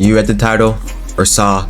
You read the title or saw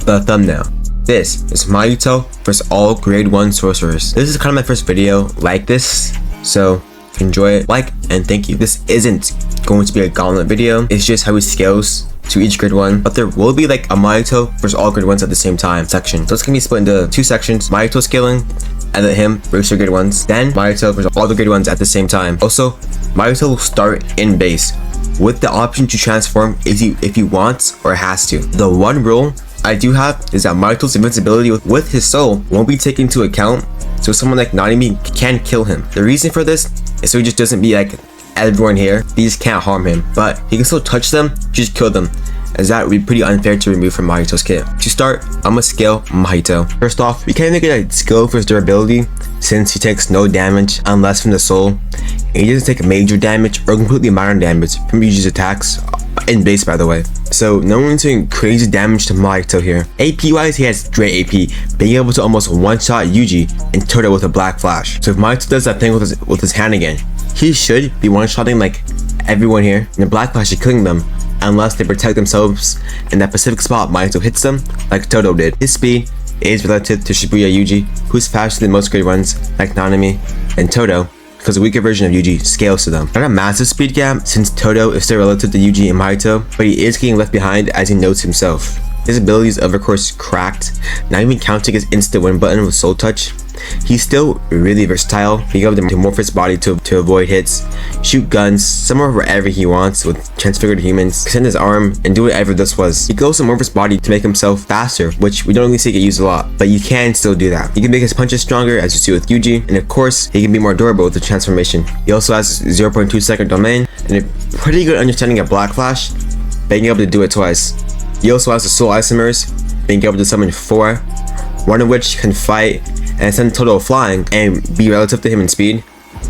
the thumbnail. This is Mahito vs all grade 1 sorcerers. This is kind of my first video like this, so if you enjoy it, like and thank you. This isn't going to be a gauntlet video, it's just how he scales to each grade 1, but there will be like a Mahito versus all grade 1s at the same time section. So it's gonna be split into 2 sections: Mahito scaling and then him versus grade 1s, then Mahito versus all the grade 1s at the same time. Also, Mahito will start in base with the option to transform if he wants or has to. The one rule I do have is that Mahito's invincibility with his soul won't be taken into account, so someone like Nanami can kill him. The reason for this is so he just doesn't be like everyone here. These can't harm him, but he can still touch them, just kill them, as that would be pretty unfair to remove from Mahito's kit. To start, I'm gonna scale Mahito. First off, we can't make it a skill for his durability since he takes no damage unless from the soul. He doesn't take major damage or completely minor damage from Yuji's attacks, in base by the way. So no one's doing crazy damage to Mahito here. AP wise, he has great AP, being able to almost one-shot Yuji and Toto with a black flash. So if Mahito does that thing with his hand again, he should be one-shotting like everyone here, and the black flash is killing them unless they protect themselves in that specific spot Mahito hits them like Toto did. His speed is relative to Shibuya Yuji, who's faster than most grade 1s like Nanami and Toto, because the weaker version of Yuji scales to them. Not a massive speed gap since Toto is still relative to Yuji and Mahito, but he is getting left behind as he notes himself. His abilities of course cracked, not even counting his instant win button with soul touch. He's still really versatile, being able to morph his body to avoid hits, shoot guns somewhere wherever he wants with transfigured humans, extend his arm, and do whatever this was. He can also morph his body to make himself faster, which we don't really see get used a lot, but you can still do that. He can make his punches stronger as you see with Yuji, and of course he can be more durable with the transformation. He also has 0.2 second domain and a pretty good understanding of Black Flash, being able to do it twice. He also has the soul isomers, being able to summon 4, one of which can fight and send Toto flying and be relative to him in speed,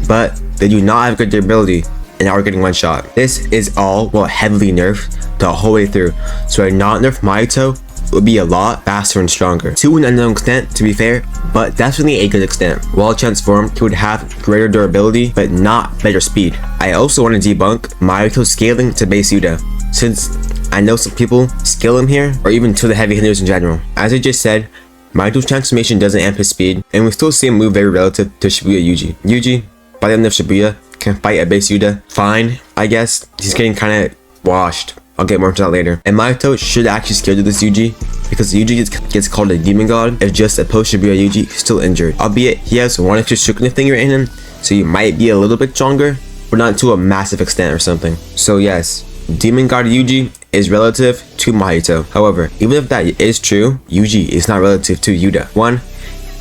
but they do not have good durability and are getting one shot. This is all while heavily nerfed the whole way through, so a not nerfed Mahito would be a lot faster and stronger. To an unknown extent, to be fair, but that's really a good extent. While transformed, he would have greater durability, but not better speed. I also want to debunk Mahito's scaling to base Yuda, since I know some people scale him here, or even to the heavy hitters in general. As I just said, Mahito's transformation doesn't amp his speed, and we still see him move very relative to Shibuya Yuji. Yuji, by the end of Shibuya, can fight a base Yuda fine, I guess. He's getting kind of washed. I'll get more into that later. And Mahito should actually scale to this Yuji, because Yuji gets called a demon god if just a post Shibuya Yuji is still injured. Albeit, he has one extra Sukuna finger in him, so he might be a little bit stronger, but not to a massive extent or something. So yes, demon god Yuji is relative to Mahito. However, even if that is true, Yuji is not relative to Yuda. 1,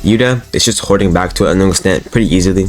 Yuda is just holding back to an unknown extent pretty easily,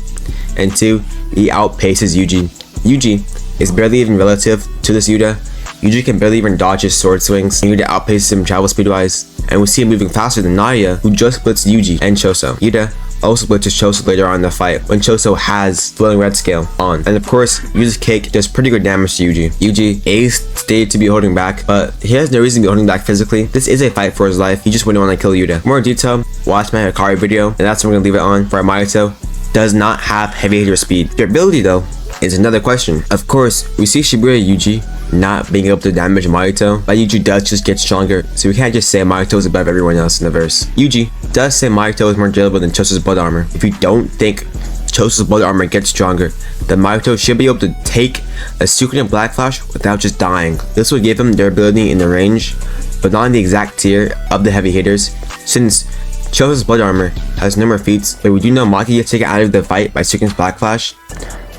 and 2, he outpaces Yuji. Yuji is barely even relative to this Yuda. Yuji can barely even dodge his sword swings, and Yuda outpaces him travel speed wise, and we see him moving faster than Nadia, who just splits Yuji and Choso. Yuda also splits Choso later on in the fight when Choso has flowing red scale on, and of course Yuji's cake does pretty good damage to Yuji. Yuji is stated to be holding back, but he has no reason to be holding back physically. This is a fight for his life. He just wouldn't want to kill Yuda. More detail, watch my Hikari video, and that's what we're gonna leave it on. For Mahito does not have heavy hitter speed. Durability though is another question. Of course, we see Shibuya Yuji not being able to damage Mahito, but Yuji does just get stronger, so we can't just say Mahito is above everyone else in the verse. Yuji does say Mahito is more durable than Choso's blood armor. If you don't think Choso's blood armor gets stronger, then Mahito should be able to take a Sukuna Black Flash without just dying. This will give him durability in the range, but not in the exact tier of the heavy hitters, since Choso's blood armor has no more feats, but we do know Maki gets taken out of the fight by Sukuna's Black Flash,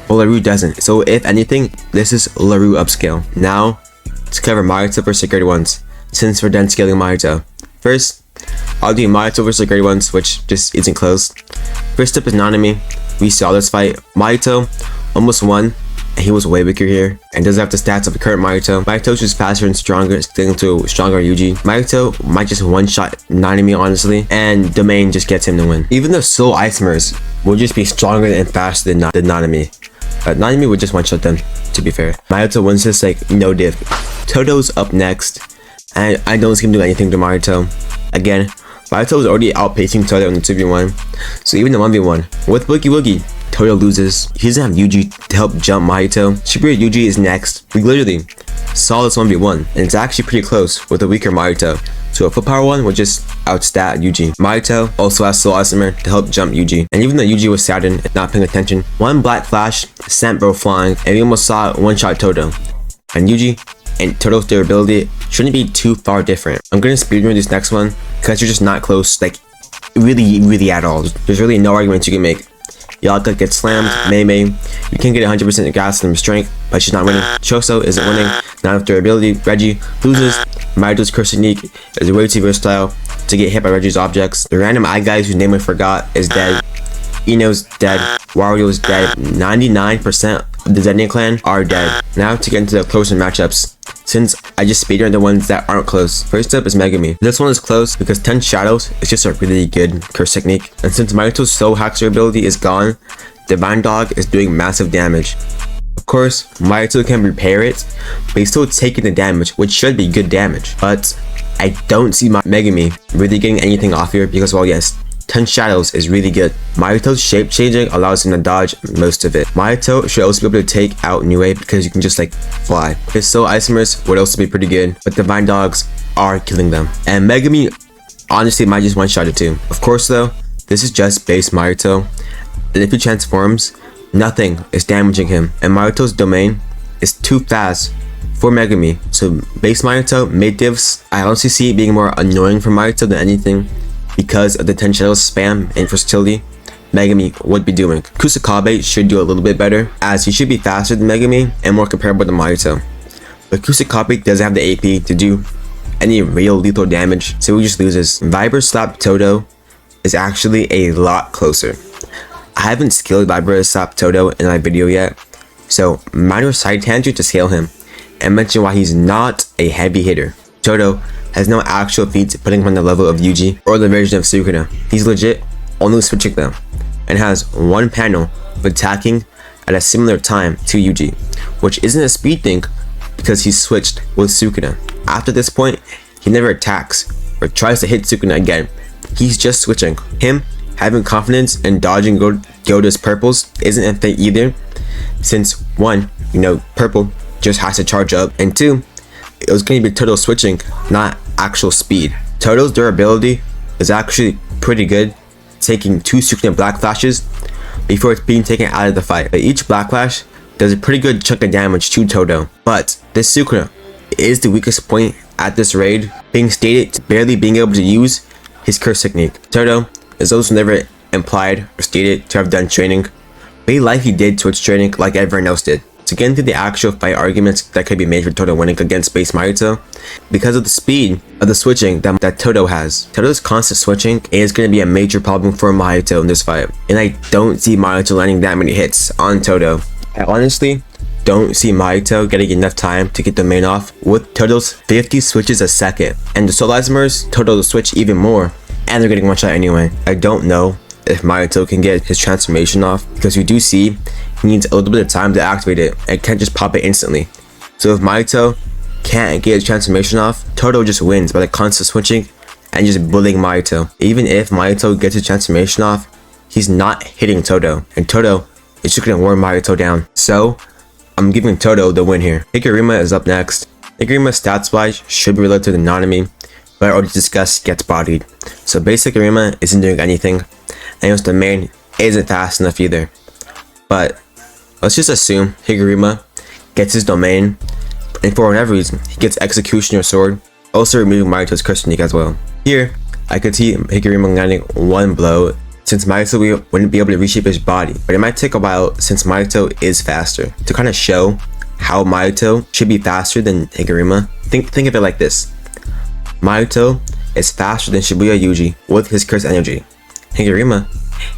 but LaRue doesn't. So if anything, this is LaRue upscale. Now, let's cover Mahito versus grade 1s, since we're done scaling Mahito. First, I'll do Mahito versus grade 1s, which just isn't close. First up is Nanami. We saw this fight. Mahito almost won, and he was way weaker here, and doesn't have the stats of the current Mahito. Mahito's just faster and stronger, sticking to a stronger Yuji. Mahito might just one-shot Nanami honestly, and Domain just gets him to win. Even though Soul Isomers will just be stronger and faster than Nanami. Nanami would just one-shot them, to be fair. Mahito wins this like no diff. Toto's up next, and I don't see him do anything to Mahito. Again, Mahito is already outpacing Toto in the 2v1, so even the 1v1 with Boogie Woogie, Toto loses. He doesn't have Yuji to help jump Mahito. Superior Yuji is next. We literally saw this 1v1, and it's actually pretty close with a weaker Mahito. So a full power one would just outstat Yuji. Mahito also has Soul Isomer to help jump Yuji. And even though Yuji was saddened and not paying attention, one black flash sent bro flying, and we almost saw one-shot Toto. And Yuji and Toto's durability shouldn't be too far different. I'm gonna speedrun this next one because you're just not close, like really at all. There's really no arguments you can make. Yaka gets slammed, Mei. You can get 100% gas from strength, but she's not winning. Choso isn't winning, not enough durability. Reggie loses. Mahito's curse technique is way too versatile to get hit by Reggie's objects. The random eye guys whose name I forgot is dead. Ino's dead. Wario's dead. 99% of the Zenian clan are dead. Now to get into the closer matchups, since I just speedrun the ones that aren't close. First up is Megami. This one is close because 10 Shadows is just a really good curse technique. And since Mahito's Soul Haxer ability is gone, Divine Dog is doing massive damage. Of course, Mahito can repair it, but he's still taking the damage, which should be good damage. But I don't see Megami really getting anything off here because, well, yes, 10 Shadows is really good. Mahito's shape changing allows him to dodge most of it. Mahito should also be able to take out Nue because you can just like fly. His Soul Isomers would also be pretty good, but Divine Dogs are killing them. And Megami honestly might just one-shot it too. Of course though, this is just base Mahito, and if he transforms, nothing is damaging him. And Mahito's domain is too fast for Megami. So base Mahito, mid divs, I honestly see it being more annoying for Mahito than anything. Because of the 10 Shadows spam and versatility Megami would be doing. Kusakabe should do a little bit better, as he should be faster than Megami and more comparable to Mahito. But Kusakabe doesn't have the AP to do any real lethal damage, so he just loses. Viper Slap Toto is actually a lot closer. I haven't scaled Viper Slap Toto in my video yet, so minor side tangent to scale him and mention why he's not a heavy hitter. Toto has no actual feats putting him on the level of Yuji or the version of Sukuna. He's legit only switching them, and has one panel of attacking at a similar time to Yuji, which isn't a speed thing because he's switched with Sukuna. After this point, he never attacks or tries to hit Sukuna again. He's just switching. Him having confidence in dodging Yoda's purples isn't a thing either, since one, purple just has to charge up, and two, it was going to be Toto switching, not actual speed. Toto's durability is actually pretty good, taking 2 Sukuna black flashes before it's being taken out of the fight. But each black flash does a pretty good chunk of damage to Toto. But this Sukuna is the weakest point at this raid, being stated to barely being able to use his curse technique. Toto is also never implied or stated to have done training, but he likely did Twitch training like everyone else did. To get into the actual fight arguments that could be made for Toto winning against base Mahito, because of the speed of the switching that Toto has. Toto's constant switching is going to be a major problem for Mahito in this fight, and I don't see Mahito landing that many hits on Toto. I honestly don't see Mahito getting enough time to get the main off with Toto's 50 switches a second, and the Soul Isomers, Toto will switch even more, and they're getting one shot anyway. I don't know if Mahito can get his transformation off, because we do see he needs a little bit of time to activate it and can't just pop it instantly. So if Mahito can't get his transformation off, Toto just wins by the constant switching and just bullying Mahito. Even if Mahito gets his transformation off, he's not hitting Toto, and Toto is just gonna wear Mahito down. So I'm giving Toto the win here. Higuruma is up next. Higuruma stats wise should be related to the Nanami, but I already discussed gets bodied. So basic Higuruma isn't doing anything, and his domain isn't fast enough either. But let's just assume Higuruma gets his domain, and for whatever reason, he gets Executioner Sword, also removing Mahito's curse technique as well. Here, I could see Higuruma landing one blow, since Mahito wouldn't be able to reshape his body, but it might take a while since Mahito is faster. To kind of show how Mahito should be faster than Higuruma, think of it like this. Mahito is faster than Shibuya Yuji with his curse energy. Higuruma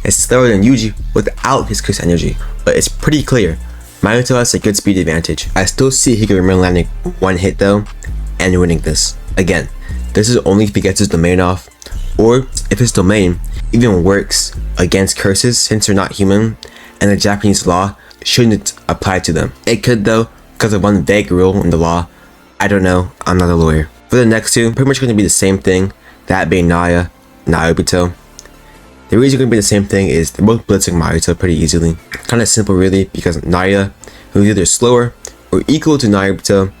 is slower than Yuji without his curse energy, but it's pretty clear Mahito has a good speed advantage. I still see Higuruma landing one hit though, and winning this. Again, this is only if he gets his domain off, or if his domain even works against curses, since they're not human, and the Japanese law shouldn't apply to them. It could though, because of one vague rule in the law. I don't know, I'm not a lawyer. For the next two, pretty much going to be the same thing, that being Naya Naobito. The reason going to be the same thing is they're both blitzing Mahito pretty easily. Kind of simple really, because Naya, who's either slower or equal to Naobito,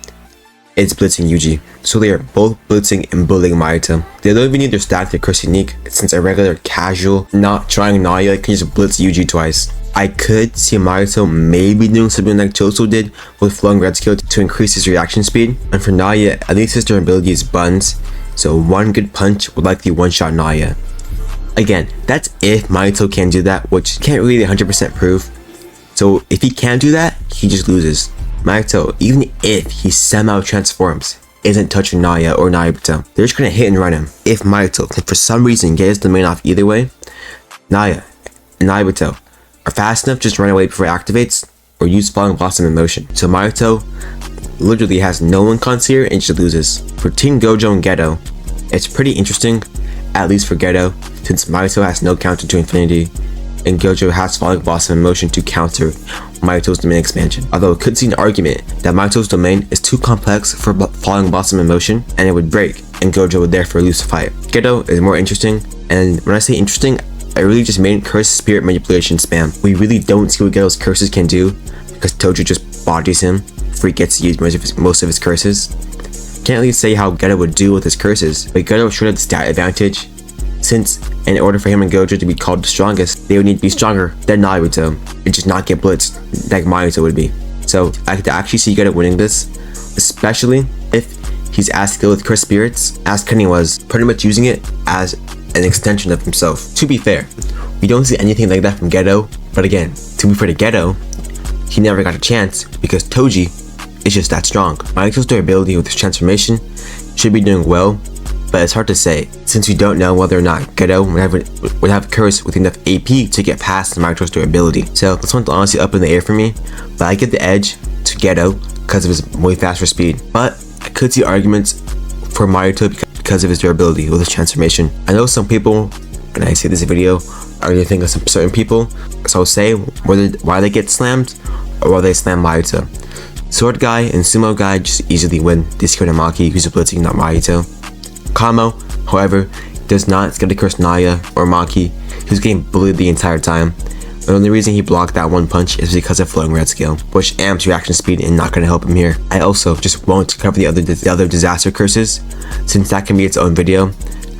is blitzing Yuji. So they are both blitzing and bullying Mahito. They don't even need to stack their curse unique, since a regular casual, not trying Naya can just blitz Yuji twice. I could see Mahito maybe doing something like Toto did with flowing red skill to increase his reaction speed. And for Naya, at least his durability is buns, so one good punch would likely one-shot Naya. Again, that's if Mahito can do that, which can't really 100% prove. So if he can do that, he just loses. Mahito, even if he somehow transforms, isn't touching Naya or Naobito. They're just gonna hit and run him. If Mahito can for some reason get his domain off either way, Naya and Naobito are fast enough to just run away before it activates, or use Falling Blossom in motion. So Mahito literally has no one cons here and just loses. For Team Gojo and Geto, it's pretty interesting, at least for Geto, since Mahito has no counter to Infinity, and Gojo has Falling Blossom in motion to counter Mahito's domain expansion. Although it could see an argument that Mahito's domain is too complex for Falling Blossom in motion, and it would break, and Gojo would therefore lose the fight. Geto is more interesting, and when I say interesting, I really just made curse spirit manipulation spam. We really don't see what Geto's curses can do, because Tojo just bodies him before he gets to use most of his curses. Can't really say how Geto would do with his curses, but Geto should have the stat advantage, since in order for him and Gojo to be called the strongest, they would need to be stronger than Naruto and just not get blitzed like Mahito would be. So I could actually see Geto winning this, especially if he's as skilled with cursed spirits as Kenny was, pretty much using it as an extension of himself. To be fair, we don't see anything like that from Geto, but again, to be fair to Geto, he never got a chance because Toji is just that strong. Mahito's durability with his transformation should be doing well, but it's hard to say, since we don't know whether or not Geto would have curse with enough AP to get past Mahito's durability. So this one's honestly up in the air for me, but I give the edge to Geto because of his way faster speed. But I could see arguments for Mahito because of his durability with his transformation. I know some people, when I see this video, are going to think of some certain people, so I'll say why they get slammed or why they slam Mahito. Sword Guy and Sumo Guy just easily win this Maki, who's blitzing, not Mahito. Kamo, however, does not get to curse Naya or Maki, who's getting bullied the entire time. The only reason he blocked that one punch is because of flowing red skill, which amps reaction speed and not going to help him here. I also just won't cover the other disaster curses, since that can be its own video.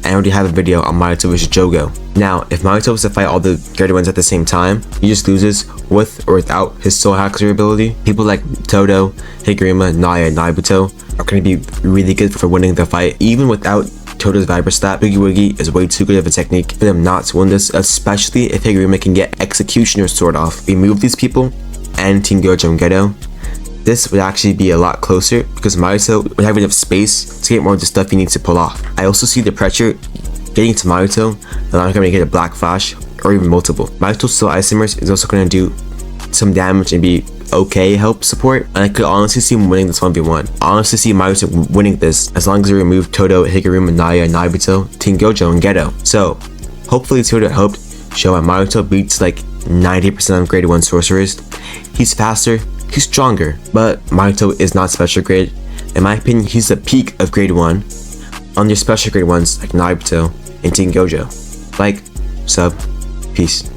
I already have a video on Mahito vs Jogo. Now, if Mahito was to fight all the greater ones at the same time, he just loses with or without his soul hacker ability. People like Toto, Higuruma, Naya, and Naobito are going to be really good for winning the fight. Even without Toto's Vibra stat, Boogie Woogie is way too good of a technique for them not to win this, especially if Higuruma can get Executioner's Sword off. Remove these people and Team Gojo and Geto, this would actually be a lot closer because Mahito would have enough space to get more of the stuff he needs to pull off. I also see the pressure getting to Mahito, they're not going to get a Black Flash or even multiple. Mahito's Soul Isomers is also going to do some damage and be okay help support, and I could honestly see him winning this 1v1. I honestly see Mahito winning this as long as they remove Toto, Higuruma, Naya, Naobito, Team Gojo, and Geto. So hopefully this video helped show how Mahito beats like 90% of grade 1 sorcerers. He's faster, he's stronger, but Mahito is not special grade. In my opinion, he's the peak of grade 1 on your special grade ones like Naruto and Team Gojo. Like, sub, peace.